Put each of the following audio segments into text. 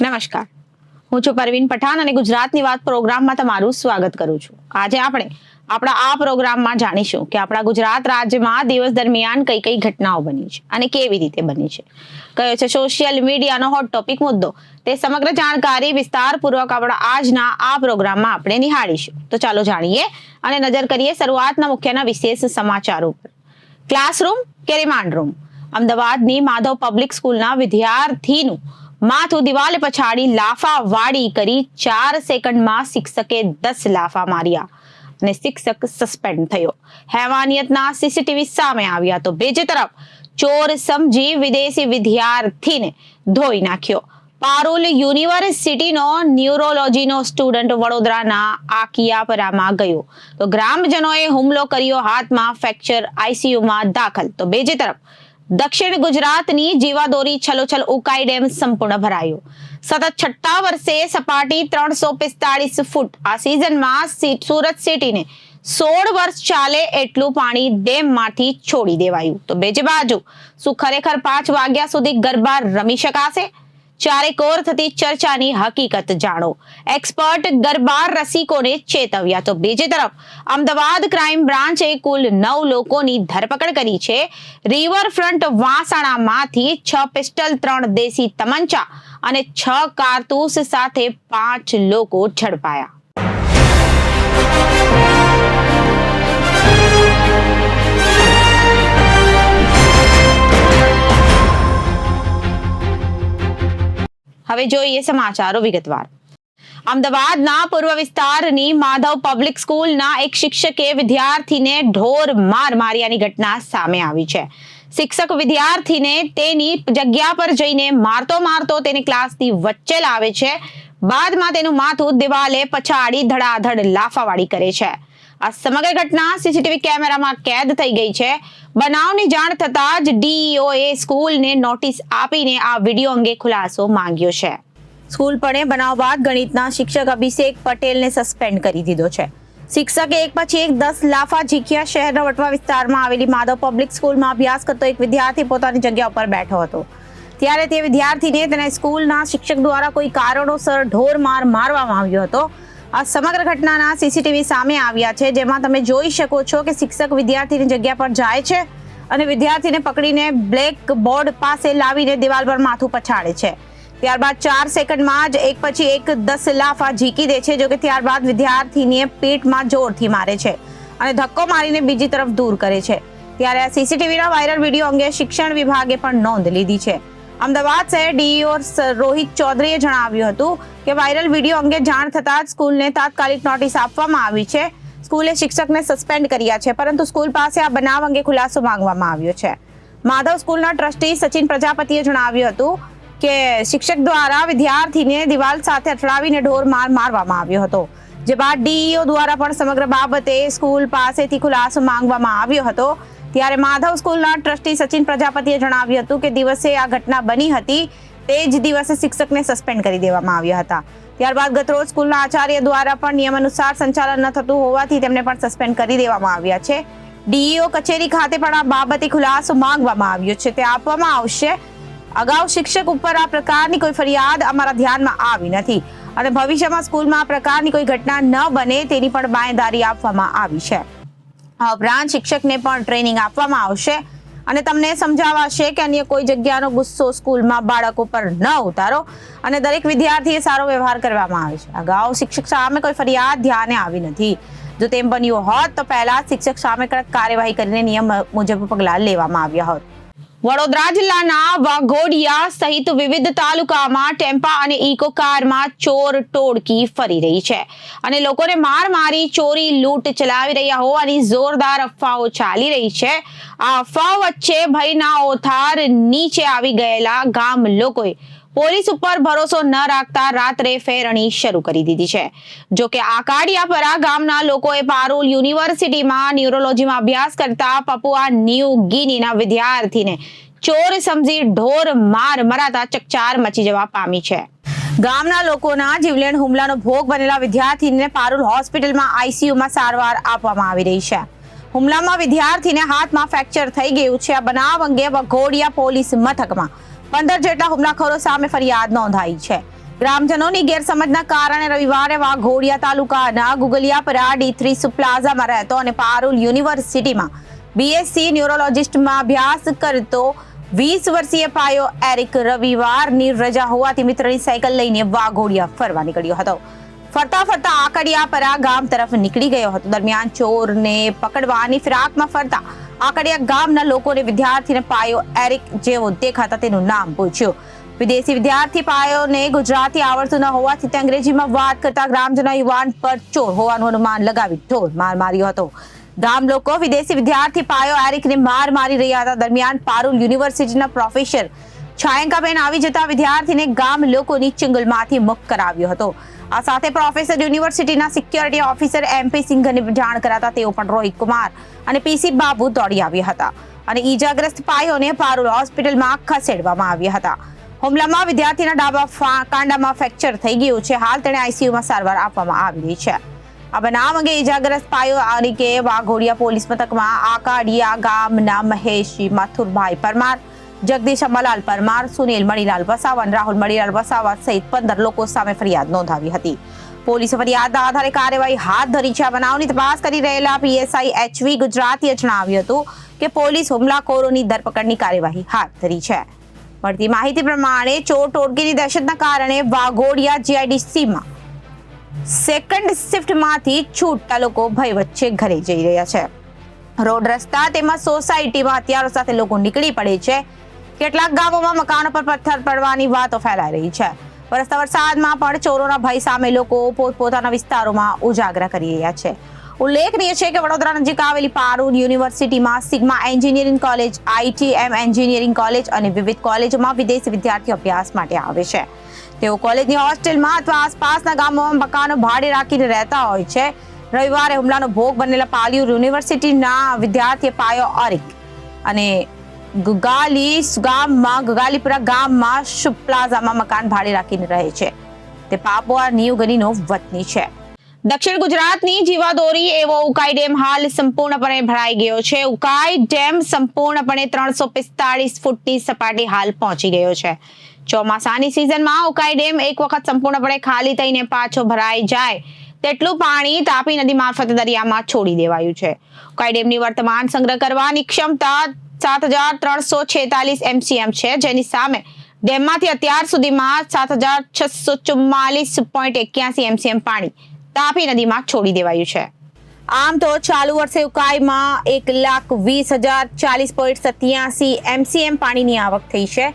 નમસ્કાર, હું છું પરવીન પઠાણ અને ગુજરાતની વાત પ્રોગ્રામમાં તમારું સ્વાગત કરું છું. આજે આપણે આપણા આ પ્રોગ્રામમાં જાણીશું કે આપણા ગુજરાત રાજ્યમાં દિવસ દરમિયાન કઈ કઈ ઘટનાઓ બની છે અને કેવી રીતે બની છે, કયો છે સોશિયલ મીડિયાનો હોટ ટોપિક મુદ્દો. તે સમગ્ર જાણકારી વિસ્તારપૂર્વક આપણા આજના આ પ્રોગ્રામમાં આપણે નિહાળીશું. તો ચાલો જાણીએ અને નજર કરીએ શરૂઆતના મુખ્યના વિશેષ સમાચારો પર. ક્લાસરૂમ કે રિમાન્ડ રૂમ? અમદાવાદની માધવ પબ્લિક સ્કૂલના વિદ્યાર્થીનું માથું દિવાલે પછાડી લાફા વાડી કરી 4 સેકન્ડમાં શિક્ષકે 10 લાફા માર્યા અને શિક્ષક સસ્પેન્ડ થયો. હેવાનિયતના સીસીટીવી સામે આવ્યા તો બીજી તરફ ચોર સમજી વિદેશી વિદ્યાર્થીને ધોઈ નાખ્યો. પારુલ યુનિવર્સિટીનો ન્યુરોલોજીનો સ્ટુડન્ટ વડોદરાના આકિયાપરામાં ગયો તો ગ્રામજનોએ હુમલો કર્યો, હાથમાં ફ્રેક્ચર, આઈસીયુમાં દાખલ. તો બીજી તરફ દક્ષિણ ગુજરાતની જીવાદોરી છલોછલ ઉકાઈ ડેમ સંપૂર્ણ ભરાયો. સતત 6ઠ્ઠા વર્ષે સપાટી 345 ફૂટ. આ સિઝનમાં સુરત સિટીને 16 વર્ષ ચાલે એટલું પાણી ડેમમાંથી છોડી દેવાયું. તો બીજી બાજુ શું ખરેખર 5 વાગ્યા સુધી ગરબા રમી શકાશે? ચારેકોર થતી ચર્ચાની હકીકત જાણો. એક્સપર્ટ ગરબા રસિકોને ચેતવ્યા. તો બીજી તરફ અમદાવાદ ક્રાઇમ બ્રાન્ચે કુલ 9 લોકોની ધરપકડ કરી છે. રિવરફ્રન્ટ વાસણામાંથી 6 પિસ્ટલ, 3 દેશી તમંચા અને 6 કારતૂસ સાથે 5 લોકો ઝડપાયા. હવે જોઈએ સમાચારો વિગતવાર. અમદાવાદના પૂર્વ વિસ્તારની માધવ પબ્લિક સ્કૂલના એક શિક્ષકે વિદ્યાર્થીને ઢોર માર માર્યાની ઘટના સામે આવી છે. શિક્ષક વિદ્યાર્થીને તેની જગ્યા પર જઈને મારતો તેને ક્લાસની વચ્ચે લાવે છે. બાદમાં તેનું માથું દિવાલે પછાડી ધડાધડ લાફાવાડી કરે છે. આ સમગ્ર ઘટના સીસીટીવી કેમેરામાં કેદ થઈ ગઈ છે. બનાવની જાણ થતાં જ ડીઈઓએ સ્કૂલને નોટિસ આપીને આ વિડીયો અંગે ખુલાસો માંગ્યો છે. સ્કૂલ પણે બનાવ બાદ ગણિતના શિક્ષક અભિષેક પટેલને સસ્પેન્ડ કરી દીધો છે. શિક્ષકે એક પછી એક 10 લાફા ઝીક્યા. શહેરના વટવા વિસ્તારમાં આવેલી માધવ પબ્લિક સ્કૂલમાં અભ્યાસ કરતો એક વિદ્યાર્થી પોતાની જગ્યા ઉપર બેઠો હતો ત્યારે તે વિદ્યાર્થીને તેના સ્કૂલના શિક્ષક દ્વારા કોઈ કારણોસર ઢોર માર મારવામાં આવ્યો હતો. આ સમગ્ર ઘટનાના સીસીટીવી સામે આવ્યા છે, જેમાં તમે જોઈ શકો છો કે શિક્ષક વિદ્યાર્થીની જગ્યા પર જાય છે અને વિદ્યાર્થીને પકડીને બ્લેક બોર્ડ પાસે લાવીને દિવાલ પર માથું પછાડે છે. ત્યારબાદ 4 સેકન્ડમાં જ એક પછી એક 10 લાફા ઝીકી દે છે. જોકે ત્યારબાદ વિદ્યાર્થીને પીઠમાં જોરથી મારે છે અને ધક્કો મારીને બીજી તરફ દૂર કરે છે. ત્યારે આ સીસીટીવીના વાયરલ વિડીયો અંગે શિક્ષણ વિભાગે પણ નોંધ લીધી છે. અમદાવાદ શહેર ડીઈઓ રોહિત ચૌધરીએ જણાવ્યું હતું કે વાયરલ વિડીયો અંગે જાણ થતાં જ સ્કૂલને તાત્કાલિક નોટિસ આપવામાં આવી છે. સ્કૂલે શિક્ષકને સસ્પેન્ડ કર્યા છે, પરંતુ સ્કૂલ પાસે આ બનાવ અંગે ખુલાસો માંગવામાં આવ્યો છે. માધવ સ્કૂલના ટ્રસ્ટી સચિન પ્રજાપતિએ જણાવ્યું હતું કે શિક્ષક દ્વારા વિદ્યાર્થીને દિવાલ સાથે અથડાવીને ઢોર માર મારવામાં આવ્યો હતો. જે બાદ ડીઈઓ દ્વારા પણ સમગ્ર બાબતે સ્કૂલ પાસેથી ખુલાસો માંગવામાં આવ્યો હતો. ત્યારે માધવ સ્કૂલના ટ્રસ્ટી સચિન પ્રજાપતિએ જણાવ્યું હતું કે દિવસે આ ઘટના બની હતી તે જ દિવસે શિક્ષકને સસ્પેન્ડ કરી દેવામાં આવ્યા હતા. ત્યારબાદ ગતરોજ સ્કૂલના આચાર્ય દ્વારા પણ નિયમ અનુસાર સંચાલન ન થતું હોવાથી તેમને પણ સસ્પેન્ડ કરી દેવામાં આવ્યા છે. ડીઈઓ કચેરી ખાતે પણ આ બાબતે ખુલાસો માંગવામાં આવ્યો છે, તે આપવામાં આવશે. અગાઉ શિક્ષક ઉપર આ પ્રકારની કોઈ ફરિયાદ અમારા ધ્યાનમાં આવી નથી અને ભવિષ્યમાં સ્કૂલમાં આ પ્રકારની કોઈ ઘટના ન બને તેની પણ બાંયધરી આપવામાં આવી છે. આ ઉપરાંત શિક્ષકને પણ ટ્રેનિંગ આપવામાં આવશે અને તમને સમજાવાશે કે અન્ય કોઈ જગ્યાનો ગુસ્સો સ્કૂલમાં બાળકો પર ન ઉતારો અને દરેક વિદ્યાર્થીએ સારો વ્યવહાર કરવામાં આવે છે. અગાઉ શિક્ષક સામે કોઈ ફરિયાદ ધ્યાને આવી નથી. જો તેમ બન્યું હોત તો પહેલા શિક્ષક સામે કડક કાર્યવાહી કરીને નિયમ મુજબ પગલાં લેવામાં આવ્યા હોત. વડોદરા જિલ્લાના વાઘોડિયા સહિત વિવિધ તાલુકામાં ટેમ્પા અને ઇકો કારમાં ચોર ટોળકી ફરી રહી છે અને લોકોને માર મારી ચોરી લૂંટ ચલાવી રહ્યા હોવાની જોરદાર અફવાઓ ચાલી રહી છે. આ અફવાઓ વચ્ચે ભયના ઓથાર નીચે આવી ગયેલા ગામ લોકોએ પોલીસ ઉપર ભરોસો ન રાખતા રાત્રે ફેરણી શરૂ કરી દીધી છે. જોકે આકાડિયાપરા ગામના લોકોએ પારુલ યુનિવર્સિટીમાં ન્યુરોલોજીમાં અભ્યાસ કરતા પપુઆ ન્યૂ ગિનીના વિદ્યાર્થીને ચોર સમજી ઢોર માર મરાતા ચકચાર મચી જવા પામી છે. ગામના લોકોના જીવલેણ હુમલાનો ભોગ બનેલા વિદ્યાર્થીને પારુલ હોસ્પિટલમાં આઈસીયુમાં સારવાર આપવામાં આવી રહી છે. હુમલામાં વિદ્યાર્થીને હાથમાં ફ્રેક્ચર થઈ ગયું છે. આ બનાવ અંગે વાઘોડિયા પોલીસ મથકમાં 15 જેટલા હુમલાખોરો સામે ફરિયાદ નોંધાઈ છે. ગ્રામજનોની ગેરસમજના કારણે રવિવારે વાઘોડિયા તાલુકાના ગુગલિયાપરા D3 પ્લાઝામાં રહેતો અને પારુલ યુનિવર્સિટીમાં BSc ન્યુરોલોજિસ્ટમાં અભ્યાસ કરતો 20 વર્ષીય પાયો એરિક રવિવારની રજા હોવાથી મિત્રની સાયકલ લઈને વાઘોડિયા ફરવા નીકળ્યો હતો. ફરતા ફરતા આકડિયાપરા ગામ તરફ નીકળી ગયો હતો. દરમિયાન ચોરને પકડવાની ફિરાકમાં ફરતા આકડિયા ગામના લોકોને વિદ્યાર્થીને પાયો એરિક જેવો દેખાતા તેનું નામ પૂછ્યું. વિદેશી વિદ્યાર્થી પાયોને ગુજરાતી આવડતું ન હોવાથી તે અંગ્રેજીમાં વાત કરતા ગ્રામજનો યુવાન પર ચોર હોવાનું અનુમાન લગાવી ઢોર માર માર્યો હતો. ગામ લોકો વિદેશી વિદ્યાર્થી પાયો એરિકને માર મારી રહ્યા હતા. દરમિયાન પારુલ યુનિવર્સિટીના પ્રોફેસર છાયંકાબેન આવી જતા વિદ્યાર્થીને ગામ લોકોની ચિંગલમાંથી મુક્ત કરાવ્યો હતો. આ સાથે પ્રોફેસર યુનિવર્સિટીના સિક્યોરિટી ઓફિસર MP સિંઘને જાણ કરાતા તેઓ પણ રોહિત કુમાર અને PC બાબુ દોડી આવ્યા હતા અને ઈજાગ્રસ્ત પાયોને પારુલ હોસ્પિટલમાં ખસેડવામાં આવ્યા હતા. હુમલામાં વિદ્યાર્થીના ડાબા કાંડામાં ફ્રેક્ચર થઈ ગયું છે. હાલ તેને ICUમાં સારવાર આપવામાં આવી રહી છે. આ બનાવ અંગે ઈજાગ્રસ્ત પાયો આરિકે વાઘોડિયા પોલીસ મથકમાં આકાડિયા ગામના મહેશી મથુરભાઈ પરમાર, જગદીશ અંબાલાલ પરમાર, સુનિલ મણીલાલ વસાવા, રાહુલ મણીલાલ વસાવા સહિત 15 લોકો સામે ફરિયાદ નોંધાવી હતી. પોલીસે ફરિયાદના આધારે કાર્યવાહી હાથ ધરી છે. આ બનાવની તપાસ કરી રહેલા PSI HV ગુજરાતીએ જણાવ્યું હતું કે પોલીસ હુમલાખોરોની ધરપકડની કાર્યવાહી હાથ ધરી છે. મળતી માહિતી પ્રમાણે ચોર ટોળકીની દહેશતના કારણે વાઘોડિયા GIDCમાં સેકન્ડ શિફ્ટમાંથી છૂટતા લોકો ભય વચ્ચે ઘરે જઈ રહ્યા છે. રોડ રસ્તા તેમજ સોસાયટીમાં હથિયારો સાથે લોકો નીકળી પડે છે. કેટલાક ગામોમાં મકાનો પર પથ્થર પડવાની વાતો ફેલાઈ રહી છે. વરસતા વરસાદમાં પણ ચોરોના ભય સામે લોકો પોતપોતાના વિસ્તારોમાં ઉજાગરા કરી રહ્યા છે. ઉલ્લેખનીય છે કે વડોદરા નજીક આવેલી પારુલ યુનિવર્સિટીમાં sigma engineering college, ITM engineering college અને વિવિધ કોલેજોમાં વિદેશી વિદ્યાર્થીઓ અભ્યાસ માટે આવે છે. તેઓ કોલેજની હોસ્ટેલમાં અથવા આસપાસના ગામોમાં મકાનો ભાડે રાખીને રહેતા હોય છે. રવિવારે હુમલાનો ભોગ બનેલા પારુલ યુનિવર્સિટીના વિદ્યાર્થી પાયો એરિક અને ગગાલીપુરા ગામમાં શુભ પ્લાઝામાં મકાન ભાડે રાખીને રહે છે. તે પાપુઆ ન્યૂ ગિનીનો વતની છે. દક્ષિણ ગુજરાતની જીવાદોરી એવો ઉકાઈ ડેમ હાલ સંપૂર્ણપણે ભરાઈ ગયો છે. ઉકાઈ ડેમ સંપૂર્ણપણે 345 ફૂટની સપાટી હાલ પહોંચી ગયો છે. ચોમાસાની સિઝનમાં ઉકાઈ ડેમ એક વખત સંપૂર્ણપણે ખાલી થઈને પાછો ભરાઈ જાય તેટલું પાણી તાપી નદી મારફતે દરિયામાં છોડી દેવાયું છે. ઉકાઈ ડેમની વર્તમાન સંગ્રહ કરવાની ક્ષમતા 7346 MCM છે, જેની સામે ડેમમાંથી અત્યાર સુધીમાં 7644.81 MCM પાણી તાપી નદીમાં છોડી દેવાયું છે. આમ તો ચાલુ વર્ષે ઉકાઈમાં 1,20,040.87 MCM પાણીની આવક થઈ છે,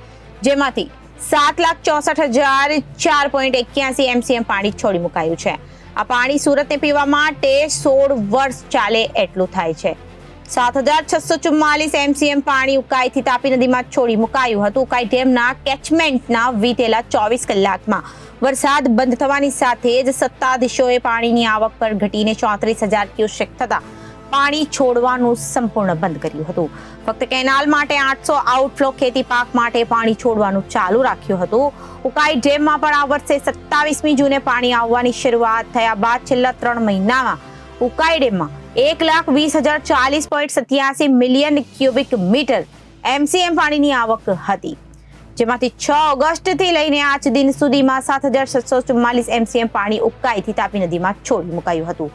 જેમાંથી 7,64,004.81 MCM પાણી છોડી મુકાયું છે. આ પાણી સુરતને પીવા માટે 16 વર્ષ ચાલે એટલું થાય છે. 7,644 MCM પાણી ઉકાઈથી તાપી નદીમાં છોડી મુકાયું હતું. ઉકાઈ ડેમના કેચમેન્ટના વીતેલા 24 કલાકમાં વરસાદ બંધ થવાની સાથે જ સત્તાધીશોએ પાણીની આવક પર ઘટીને 34,000 ક્યુસેક થતા પાણી છોડવાનું સંપૂર્ણ બંધ કર્યું હતું. ફક્ત કેનાલ માટે 800 આઉટફ્લો ખેતી પાક માટે પાણી છોડવાનું ચાલુ રાખ્યું હતું. ઉકાઈ ડેમમાં પણ આ વર્ષે 27મી જૂને પાણી આવવાની શરૂઆત થયા બાદ છેલ્લા 3 મહિનામાં ઉકાઈ ડેમમાં 1,20,040.87 મિલિયન ક્યુબિક મીટર MCM પાણીની આવક હતી, જેમાંથી 6 ઓગસ્ટથી લઈને આજ દિન સુધીમાં 7,644 MCM પાણી ઉકાઈથી તાપી નદીમાં છોડી મુકાયું હતું.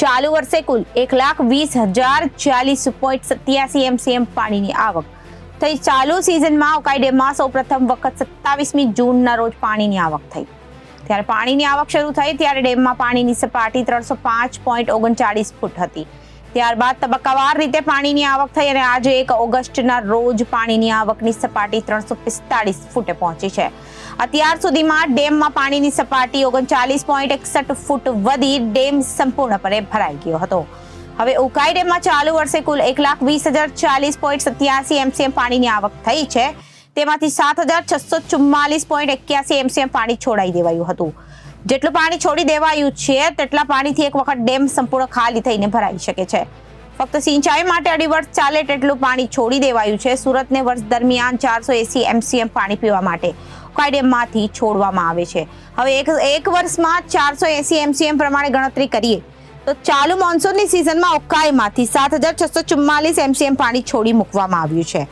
ચાલુ વર્ષે કુલ 1,20,040.87 MCM પાણીની આવક થઈ. ચાલુ સિઝનમાં ઉકાઈ ડેમમાં સૌપ્રથમ વખત 27મી જૂનના રોજ પાણીની આવક થઈ. ત્યારે પાણીની આવક શરૂ થઈ ત્યારે ડેમમાં પાણીની સપાટી 305.39 ફૂટ હતી. ત્યારબાદ તબક્કાવાર રીતે પાણીની આવક થઈ અને આજે 1 ઓગસ્ટના રોજ પાણીની આવકની સપાટી 345 ફૂટે પહોંચી છે. અત્યાર સુધીમાં ડેમમાં પાણીની સપાટી 39.61 ફૂટ વધી ડેમ સંપૂર્ણપણે ભરાઈ ગયો હતો. હવે ઉકાઈ ડેમમાં ચાલુ વર્ષે કુલ 1,20,040.87 MCM પાણીની આવક થઈ છે. તેમાંથી 7,644.81 MCM પાણી છોડાઈ દેવાયું હતું. જેટલું પાણી છોડી દેવાયું છે તેટલા પાણીથી એક વખત ડેમ સંપૂર્ણ ખાલી થઈને ભરાઈ શકે છે. ફક્ત સિંચાઈ માટે 2.5 વર્ષ ચાલે તેટલું પાણી છોડી દેવાયું છે. સુરતને વર્ષ દરમિયાન 480 MCM પાણી પીવા માટે ઉકાઈ ડેમમાંથી છોડવામાં આવે છે. હવે એક વર્ષમાં 480 MCM પ્રમાણે ગણતરી કરીએ તો ચાલુ મોન્સૂનની સિઝનમાં ઉકાઈમાંથી 7,644 MCM પાણી છોડી મૂકવામાં આવ્યું છે.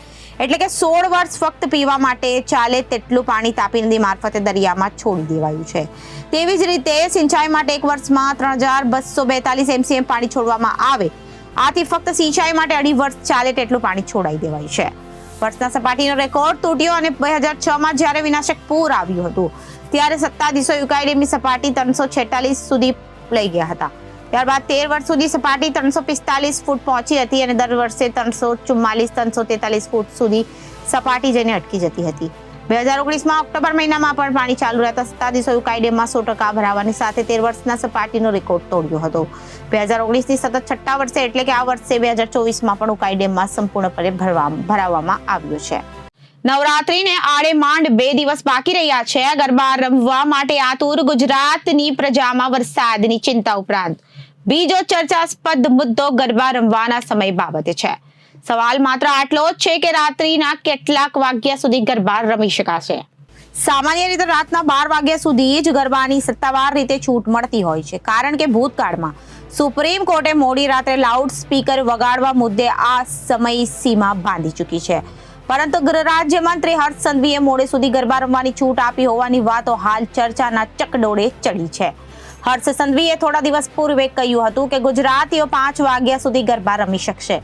એટલે કે 16 વર્ષ ફક્ત પીવા માટે ચાલે તેટલું પાણી તાપી નદી મારફતે દરિયામાં છોડી દેવાયું છે. તેવી જ રીતે સિંચાઈ માટે એક વર્ષમાં 3242 MCM પાણી છોડવામાં આવે. આથી ફક્ત સિંચાઈ માટે 2.5 વર્ષ ચાલે તેટલું પાણી છોડાઈ દેવાયું છે. વર્ષના સપાટીનો રેકોર્ડ તૂટ્યો અને 2006માં જ્યારે વિનાશક પૂર આવ્યું હતું ત્યારે સત્તાધીશો ઉકાઈ ડેમની સપાટી 346 સુધી લઈ ગયા હતા. ત્યારબાદ 13 વર્ષ સુધી સપાટી 345 ફૂટ પહોંચી હતી અને દર વર્ષે 344-343 ફૂટ સુધી સપાટી જઈને અટકી જતી હતી. 2019માં ઓક્ટોબર મહિનામાં પણ પાણી ચાલુ રહેતા સત્તાધીશો ઉકાઈ ડેમમાં 100% ભરાવાની સાથે 13 વર્ષના સપાટીનો રેકોર્ડ તોડ્યો હતો. 2019ની સતત 6ઠ્ઠા વર્ષે એટલે કે આ વર્ષે 2024માં પણ ઉકાઈ ડેમમાં સંપૂર્ણપણે ભરાવવામાં આવ્યો છે. નવરાત્રીને આડે માંડ 2 દિવસ બાકી રહ્યા છે. ગરબા રમવા માટે આતુર ગુજરાતની પ્રજામાં વરસાદની ચિંતા ઉપરાંત બીજો ચર્ચાસ્પદ મુદ્દો ગરબા રમવાના સમય બાબતે છે. સવાલ માત્ર આટલો જ છે કે રાત્રિના કેટલાક વાગ્યા સુધી ગરબા રમી શકાશે. સામાન્ય રીતે રાતના 12 વાગ્યા સુધી જ ગરબાની સત્તાવાર રીતે છૂટ મળતી હોય છે, કારણ કે ભૂતકાળમાં સુપ્રીમ કોર્ટે મોડી રાત્રે લાઉડ સ્પીકર વગાડવા મુદ્દે આ સમય સીમા બાંધી ચૂકી છે. પરંતુ ગૃહ રાજ્યમંત્રી હર્ષ સંઘવીએ મોડે સુધી ગરબા રમવાની છૂટ આપી હોવાની વાતો હાલ ચર્ચાના ચકડોળે ચડી છે. હર્ષ સંઘવીએ થોડા દિવસ પૂર્વે કહ્યું હતું કે ગુજરાતીઓ 5 વાગ્યા સુધી ગરબા રમી શકશે.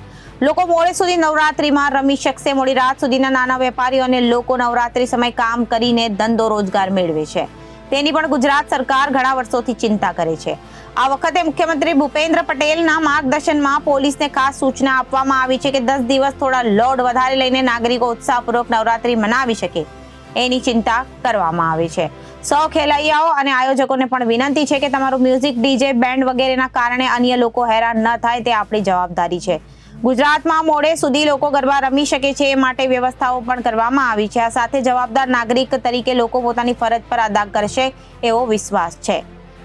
લોકો મોડે સુધી નવરાત્રીમાં રમી શકશે. મોડી રાત સુધીના નાના વેપારીઓ અને લોકો નવરાત્રી સમય કામ કરીને ધંધો રોજગાર મેળવે છે. તેની પણ ગુજરાત સરકાર ઘણા વર્ષોથી ચિંતા કરે છે. આ વખતે મુખ્યમંત્રી ભૂપેન્દ્ર પટેલના માર્ગદર્શનમાં પોલીસને ખાસ સૂચના આપવામાં આવી છે કે 10 દિવસ થોડા લોડ વધારે લઈને નાગરિકો ઉત્સાહપૂર્વક નવરાત્રી મનાવી શકે એની ચિંતા કરવામાં આવે છે. સૌ ખેલૈયાઓ અને આયોજકોને પણ વિનંતી છે કે તમારું મ્યુઝિક, ડીજે, બેન્ડ વગેરેના કારણે અન્ય લોકો હેરાન ન થાય તે આપણી જવાબદારી છે. ગુજરાતમાં મોડે સુધી લોકો ગરબા રમી શકે છે એ માટે વ્યવસ્થાઓ પણ કરવામાં આવી છે. આ સાથે જવાબદાર નાગરિક તરીકે લોકો પોતાની ફરજ પર અદા કરશે એવો વિશ્વાસ છે.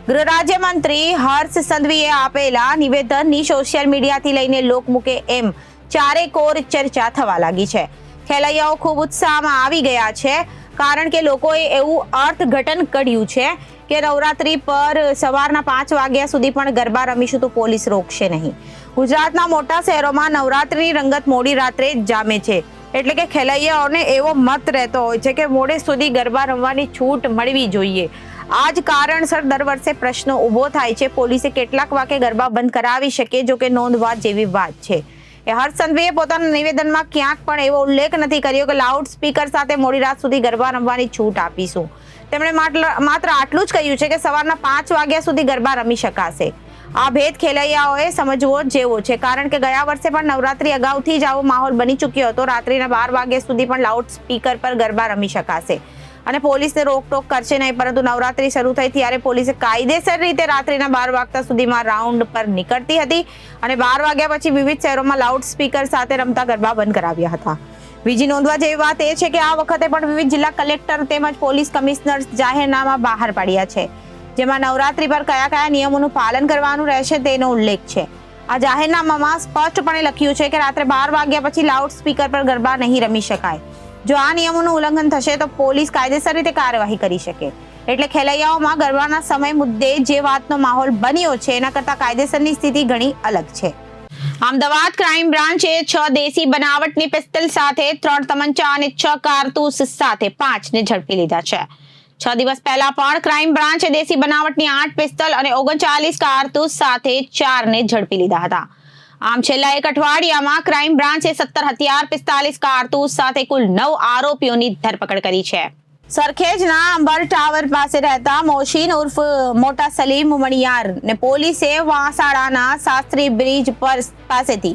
ગૃહ રાજ્યમંત્રી હર્ષ સંઘવીએ આપેલા નિવેદનની સોશિયલ મીડિયાથી લઈને લોકમુખે એમ ચારેકોર ચર્ચા થવા લાગી છે. ખેલૈયાઓ ખૂબ ઉત્સાહમાં આવી ગયા છે, કારણ કે લોકોએ એવું અર્થઘટન કર્યું છે કે નવરાત્રી પર સવારના 5 વાગ્યા સુધી પણ ગરબા રમીશું તો પોલીસ રોકશે નહીં. ગુજરાતના મોટા શહેરોમાં નવરાત્રીની રંગત મોડી રાત્રે જ જામે છે, એટલે કે ખેલૈયાઓને એવો મત રહેતો હોય છે કે મોડે સુધી ગરબા રમવાની છૂટ મળવી જોઈએ. આ જ કારણસર દર વર્ષે પ્રશ્નો ઊભો થાય છે. પોલીસે કેટલાક વાગે ગરબા બંધ કરાવી શકે, જો કે નોંધવા જેવી વાત છે. હર્ષ સંઘવીએ પોતાના નિવેદનમાં ક્યાંક પણ એવો ઉલ્લેખ નથી કર્યો કે લાઉડ સ્પીકર સાથે મોડી રાત સુધી ગરબા રમવાની છૂટ આપીશું. તેમણે માત્ર આટલું જ કહ્યું છે કે સવારના 5 વાગ્યા સુધી ગરબા રમી શકાશે. આ ભેદ ખેલૈયાઓએ સમજવો જેવો છે, કારણ કે ગયા વર્ષે પણ નવરાત્રી અગાઉથી જ આવો માહોલ બની ચૂક્યો હતો. રાત્રિના 12 વાગ્યા સુધી પણ લાઉડ સ્પીકર પર ગરબા રમી શકાશે અને પોલીસને રોકટોક કરશે નહીં. પરંતુ નવરાત્રી શરૂ થઈ ત્યારે પોલીસે કાયદેસર રીતે રાત્રિના 12 વાગ્યા સુધીમાં રાઉન્ડ પર નીકળતી હતી અને 12 વાગ્યા પછી વિવિધ શહેરોમાં લાઉડ સ્પીકર સાથે રમતા ગરબા બંધ કરાવ્યા હતા. બીજી નોંધવા જેવી વાત એ છે કે આ વખતે પણ વિવિધ જિલ્લા કલેક્ટર તેમજ પોલીસ કમિશનર જાહેરનામા બહાર પાડ્યા છે, જેમાં નવરાત્રી પર કયા કયા નિયમોનું પાલન કરવાનું રહેશે તેનો ઉલ્લેખ છે. આ જાહેરનામામાં સ્પષ્ટપણે લખ્યું છે કે રાત્રે 12 વાગ્યા પછી લાઉડ સ્પીકર પર ગરબા નહીં રમી શકાય. જો આ નિયમોનું ઉલ્લંઘન થશે તો પોલીસ કાયદેસર રીતે કાર્યવાહી કરી શકે. એટલે ખેલૈયાઓમાં ગરબાના સમય મુદ્દે જે વાતનો માહોલ બન્યો છે એના કરતા કાયદેસરની સ્થિતિ ઘણી અલગ છે. અમદાવાદ ક્રાઇમ બ્રાન્ચે 6 દેશી બનાવટની પિસ્તલ સાથે 3 તમંચા અને 6 કારતૂસ સાથે 5 ને ઝડપી લીધા છે. 6 દિવસ પહેલા પણ ક્રાઇમ બ્રાન્ચે દેશી બનાવટની 8 પિસ્તલ અને 39 કારતૂસ સાથે 4 ને ઝડપી લીધા હતા. આમ છેલ્લા એક અઠવાડિયામાં ક્રાઇમ બ્રાન્ચે 17 હથિયાર, 45 કારતૂસ સાથે કુલ 9 આરોપીઓની ધરપકડ કરી છે. સરખેજના અંબર ટાવર પાસે રહેતા મોશીન ઉર્ફ મોટા સલીમ મણિયાર ને પોલીસે વાંસાડાના શાસ્ત્રી બ્રિજ પર પાસેથી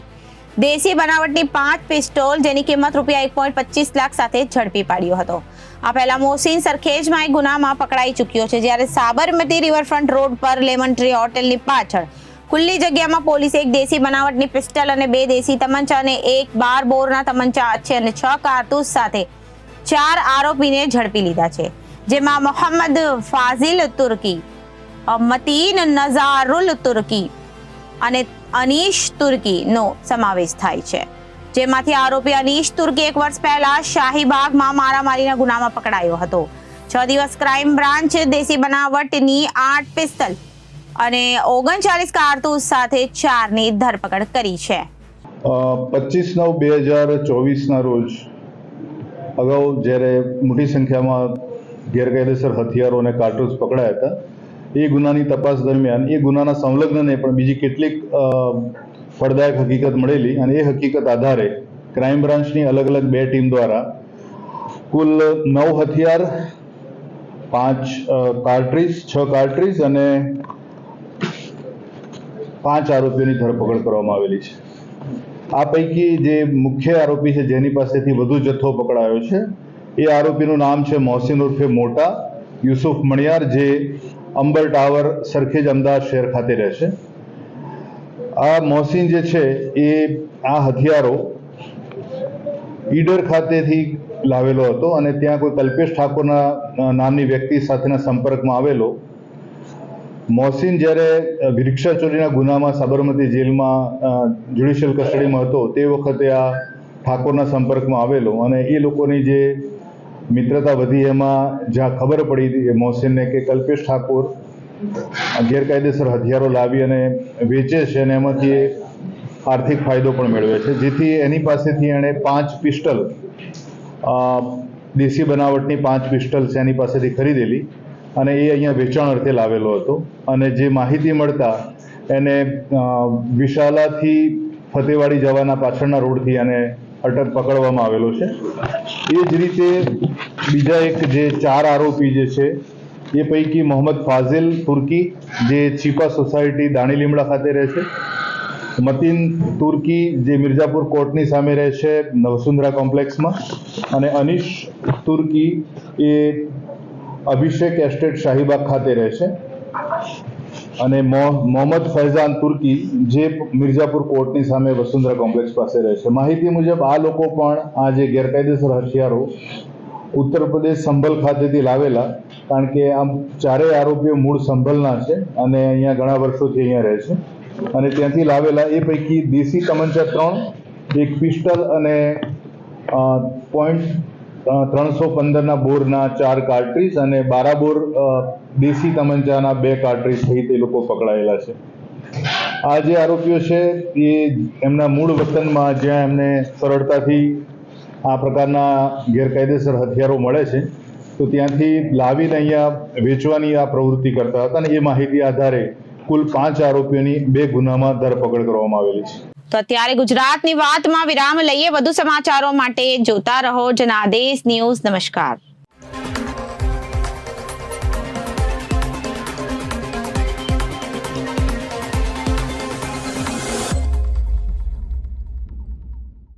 દેશી બનાવટની 5 પિસ્તોલ જેની કિંમત રૂપિયા 1.25 લાખ સાથે ઝડપી પાડ્યો હતો. આ પહેલા મોસીન સરખેજમાં એક ગુનામાં પકડાઈ ચૂક્યો છે, જ્યારે સાબરમતી રિવરફ્રન્ટ રોડ પર લેમન ટ્રી હોટેલની પાછળ ખુલ્લી જગ્યામાં પોલીસે એક દેશી બનાવટની પિસ્તલ અને 2 દેશી તમંચા અને 1 12 બોરના તમંચા અને 6 કારતૂસ સાથે 4 આરોપીને ઝડપી લીધા છે, જેમાં મોહમ્મદ ફાઝિલ તુર્કી, મતીન નઝારુલ તુર્કી અને અનીશ તુર્કીનો સમાવેશ થાય છે. જેમાંથી આરોપી અનીશ તુર્કી 1 વર્ષ પહેલા શાહીબાગમાં મારામારીના ગુનામાં પકડાયો હતો. 6 દિવસ ક્રાઇમ બ્રાન્ચ દેશી બનાવટની 8 પિસ્તલ અને 39 કારતૂસ સાથે 4 ની ધરપકડ કરી છે. 25/9/2024 ના રોજ અગાઉ જ્યારે મોટી સંખ્યામાં ગેરકાયદેસર હથિયારો અને કાર્ટૂન્સ પકડાયા હતા, એ ગુનાની તપાસ દરમિયાન એ ગુનાના સંલગ્નને પણ બીજી કેટલીક ફળદાયક હકીકત મળેલી અને એ હકીકત આધારે ક્રાઇમ બ્રાન્ચની અલગ અલગ 2 ટીમ દ્વારા કુલ 9 હથિયાર, 5 કાર્ટ્રીજ, 6 કાર્ટ્રીજ અને 5 આરોપીઓની ધરપકડ કરવામાં આવેલી છે. આ પૈકી જે મુખ્ય આરોપી છે જેની પાસેથી વધુ જથ્થો પકડાયો છે એ આરોપીનું નામ છે મોહસિન ઉર્ફે મોટા યુસુફ મણિયાર, જે અંબર ટાવર, સરખેજ, અમદાવાદ શહેર ખાતે રહે છે. આ મોહસિન જે છે એ આ હથિયારો ઈડર ખાતેથી લાવેલો હતો અને ત્યાં કોઈ કલ્પેશ ઠાકોરના નામની વ્યક્તિ સાથેના સંપર્કમાં આવેલો. મોહસિન જ્યારે રિક્ષા ચોરીના ગુનામાં સાબરમતી જેલમાં જ્યુડિશિયલ કસ્ટડીમાં હતો તે વખતે આ ઠાકોરના સંપર્કમાં આવેલો અને એ લોકોની જે મિત્રતા વધી એમાં જ્યાં ખબર પડી મોહસિનને કે કલ્પેશ ઠાકોર ગેરકાયદેસર હથિયારો લાવી અને વેચે છે અને એમાંથી આર્થિક ફાયદો પણ મેળવે છે, જેથી એની પાસેથી એણે 5 પિસ્ટલ, દેશી બનાવટની 5 પિસ્ટલ એની પાસેથી ખરીદેલી અને એ અહીંયા વેચાણ અર્થે લાવેલો હતો. અને જે માહિતી મળતા એને વિશાલાથી ફતેવાડી જવાના પાછળના રોડથી એને પકડવામાં આવેલો છે. એ જ રીતે બીજા એક જે 4 આરોપી જે છે એ પૈકી મોહમ્મદ ફાઝિલ તુર્કી, જે ચીપા સોસાયટી દાણી લીમડા ખાતે રહે છે, મતીન તુર્કી, જે મિર્ઝાપુર કોર્ટની સામે રહે છે વસુંધરા કોમ્પ્લેક્સમાં, અને અનીશ તુર્કી એ અભિષેક એસ્ટેટ શાહીબાગ ખાતે રહે છે, અને મોહમ્મદ ફૈઝાન તુર્કી, જે મિર્ઝાપુર કોર્ટની સામે વસુંધરા કોમ્પ્લેક્સ પાસે રહે છે. માહિતી મુજબ આ લોકો પણ આ જે ગેરકાયદેસર હથિયારો ઉત્તર પ્રદેશ સંભલ ખાતેથી લાવેલા, કારણ કે આમ 4 આરોપીઓ મૂળ સંભલના છે અને અહીંયા ઘણા વર્ષોથી અહીંયા રહે છે, અને ત્યાંથી લાવેલા એ પૈકી દેશી તમંચા 3, એક પિસ્ટલ અને .315ના બોરના 4 કાર્ટ્રીજ અને 12 બોર દેશી તમંચાના 2 કાર્ટ્રીજ સહિત એ લોકો પકડાયેલા છે. આ જે આરોપીઓ છે એ એમના મૂળ વતનમાં, જ્યાં એમને સરળતાથી આ પ્રકારના ગેરકાયદેસર હથિયારો મળે છે, તો ત્યાંથી લાવીને અહીંયા વેચવાની આ પ્રવૃત્તિ કરતા હતા અને એ માહિતી આધારે કુલ 5 આરોપીઓની 2 ગુનામાં ધરપકડ કરવામાં આવેલી છે. તો અત્યારે ગુજરાતની વાતમાં વિરામ લઈએ. વધુ સમાચારો માટે જોતા રહો જનાદેશ ન્યૂઝ. નમસ્કાર.